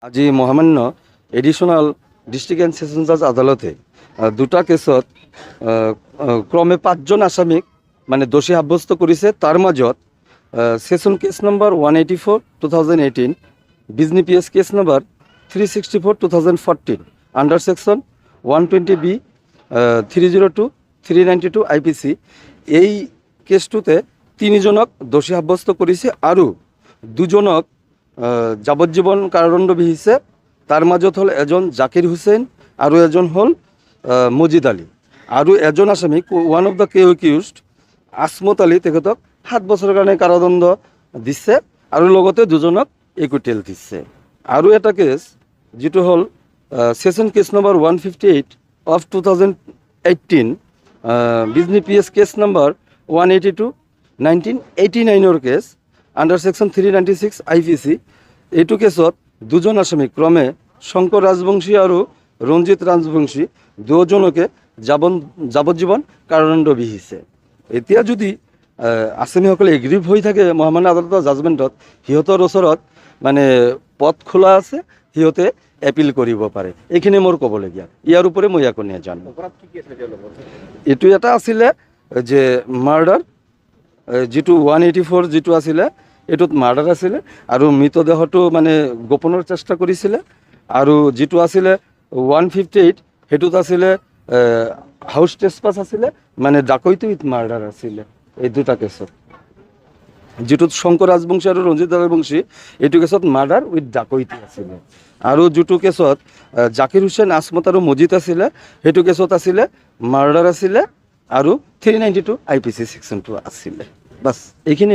আজি মহামান্য additional district and session জাজ আদালতে দুটা কেছত ক্ৰমে 5জন আসামিক মানে দোষী সাব্যস্ত কৰিছে। তাৰ মাজত session case number 184 2018, Bijni PS case number 364 2014 under section 120B 302 392 IPC. এই কেসটোতে 3জনক দোষী সাব্যস্ত কৰিছে আৰু 2জনক যাবজ্জীবন কারাদণ্ড বিহিছে। তার মাজত হল এজন জাকির হুসেন আৰু এজন হল মজিদ আলী আৰু এজন আসামি one of the accused Asmat Ali তেখেতক 7 বছৰৰ কাৰণে কাৰাদণ্ড দিছে আৰু লগতে 2জনক ইকুইটেল দিছে। আৰু এটা কেছ যেটো হল session case number 158 of 2018, Bijni PS case number 182 1989 case under section 396 IPC. এইটো কেছত 2জন আসামি ক্রমে শঙ্কর রাজবংশী আৰু রঞ্জিত রাজবংশী 2জনকে যাবজ্জীবন কারাদণ্ড বিহিছে। এতিয়া যদি আসামিসকলে এগ্রিভ হৈ থাকে মহামান্য আদালতৰ জাজমেণ্টত, সিহঁতৰ ওচৰত মানে পথ খোলা আছে, সিহঁতে এপিল কৰিব পাৰে। এইখিনি মোৰ ক'বলগীয়া। ইয়াৰ উপৰি মই একো নাজানো। এইটো এটা আছিলে যে মাৰ্ডাৰ, যেটো 184 যেটো আছিলে এইটোত মাৰ্ডাৰ আছিলে আৰু মৃতদেহটো মানে গোপনৰ চেষ্টা কৰিছিলে। আৰু যেটো আছিলে 158 সেইটোত আছিলে হাউচ ট্ৰেছপাছ আছিলে, মানে ডাকৈতি উইথ মাৰ্ডাৰ আছিলে। এই দুটা কেছত যেটোত শঙ্কৰ ৰাজবংশী আৰু ৰঞ্জিত ৰাজবংশী এইটো কেছত মাৰ্ডাৰ উইথ ডাকৈতি আছিলে। আৰু যেটো কেছত জাকিৰ হুছেইন আসমত আৰু মজিদ আছিলে সেইটো কেছত আছিলে মাৰ্ডাৰ আছিলে আৰু 392 আইপিসি সেকশনটো আছিলে। বাস এইখিনি।